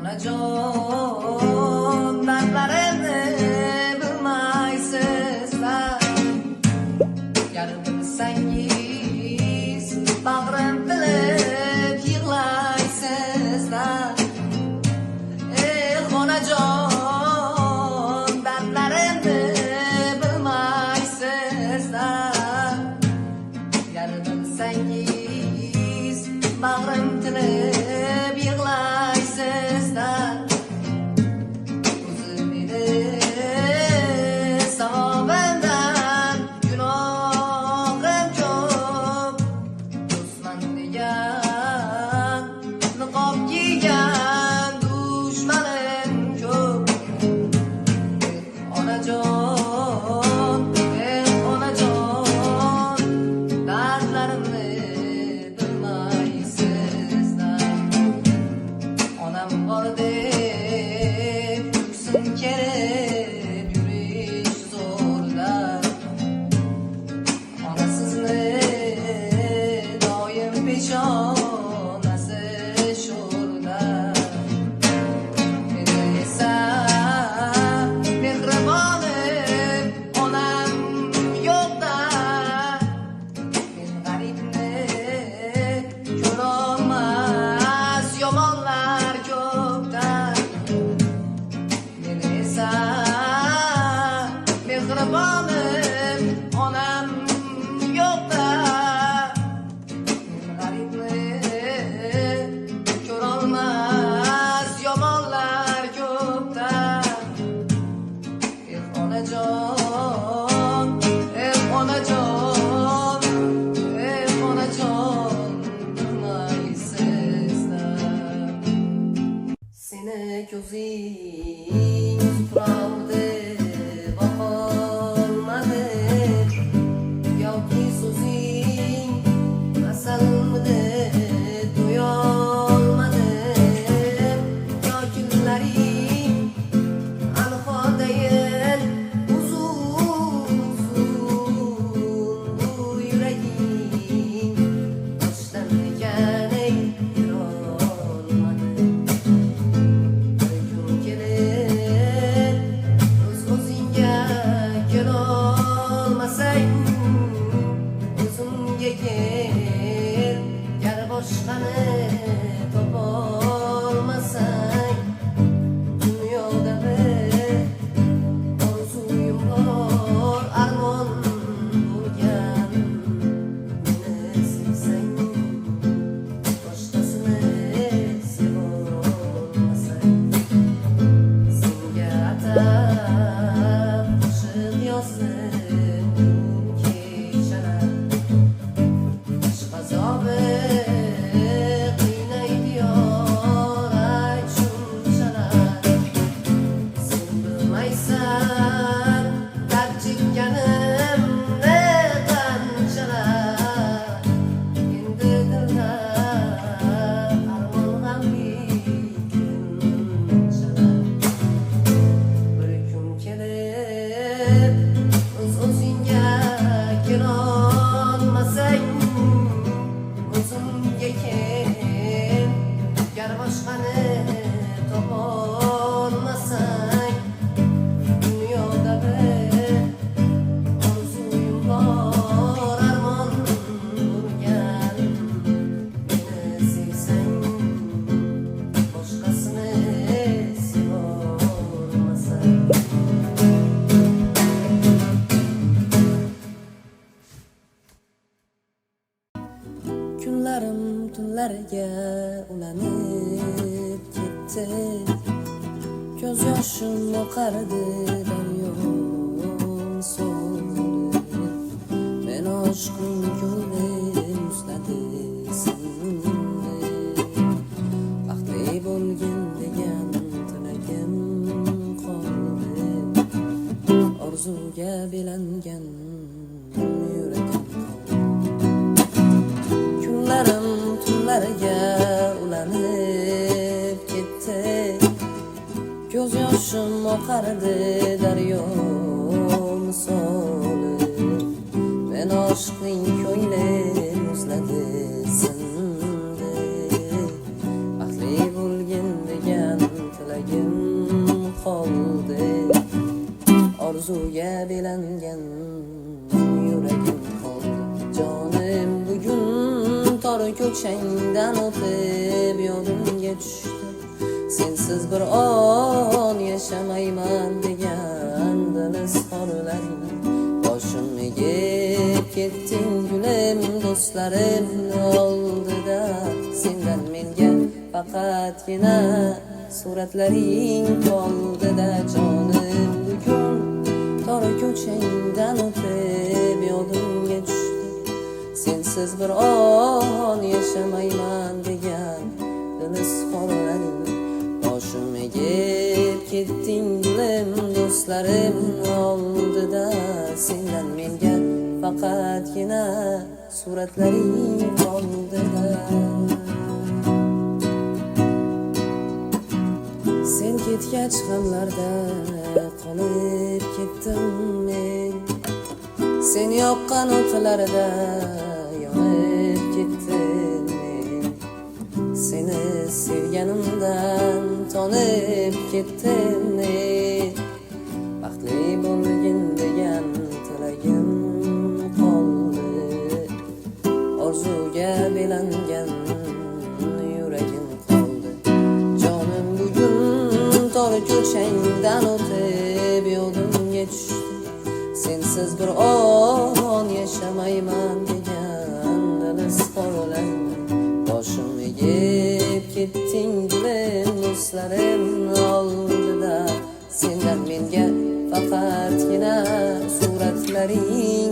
onajon dardlarimni bilmaysizlar. Gar bilsangiz bag'rim tilib yig'laysizlar. Onajon dardlarimni bilmaysizlar. Gar bilsangiz bag'rim tilib yig'laysizlar. O'zimni savobimdan gunohim ko'p. Do'stman degan niqob kiygan dushmanim ko'p. Onajon, onajon dardlarimni bilmaysizlar. Onam bor deb ko'ksim kerib yurish zo'rlar. Onasizni doim peshonasi sho'rlar. Meni esa mehribonim onam yo'qda. Men g'aribni ko'rolmas yomonlar ko'pda. Men esa mehribonim onam yo'qda. Men g'aribni ko'rolmas yomonlar ko'pda. Onajon, onajon, onajon bilmaysizlar. Seni ko'zing tupravdi boqolmadim, yoki so'zing asalmidi to'yolmadim. Yo kunlaring anhodayin uzun bu yuraging boshdan ekanay yurolmadim. Bir kun kelib o'z-o'zingga kelolmasang, o'zimga kel. Gar boshqani topolmasang, dunyoda bir orzuyim bor, armon bo'lgan. Meni sevsang, boshqasini sevolmasang, senga atab qo'shiq yozdim kechalar. Ishq azobi qiynaydi yor, ay shunchalar. Sen bilmaysan dard chekkanimni qanchalar. Endi dilda armon g'amli kunchalar. Bir kun kelib o'z-o'zingga kelolmasang, o'zimga kel. Gar boshqani topolmasang, dunyoda bir orzuyim bor, armon bo'lgan. Meni sevsang, boshqasini sevolmasang. Kunlarim tunlarga ulanib ketdi. Ko'z yoshim oqardi daryom so'lib. Men oshqim ko'nglim uzladi sindi. Baxtli bo'lgin degan tilagim qoldi. Orzuga belangan yuragim qoldi. Kunlarim tunlarga ulanib ketdi. Ko'z yoshim oqardi daryo misoli. Men oshqning ko'nglim uzladi sindi. Baxtli bo'lgin degan orzuga belangan yuragim qoldi. Jonim bugun tor ko'changdan o'tib yodimga tushdi. Sensiz bir on yashamayman degan dil izhorlaring. Boshim egib ketding gulim do'stlarim oldida. Sendan menga faqatgina suratlaring qoldi-da. Jonim bugun tor ko'changdan o'tib yodimga tushdi. Sensiz bir on yashamayman degan dil izhorlaring. Boshim egib ketding gulim do'stlarim oldida. Sendan menga faqatgina suratlaring qoldi-da. Sen ketgach g'amlarda qolib ketdim men. Sen yoqqan o'tlarda yonib ketdim men. Seni sevganimdan tonib ketdim men. Baxtli bo'lgin degan tilagim qoldi. Orzuga belangan yuragim qoldi. Jonim bugun tor ko'changdan o'tib yodimga tushdi. Sensiz bir on yashamayman degan dil izhorlaring. Boshim egib ketding gulim do'stlarim oldida. Sendan menga faqatgina suratlaring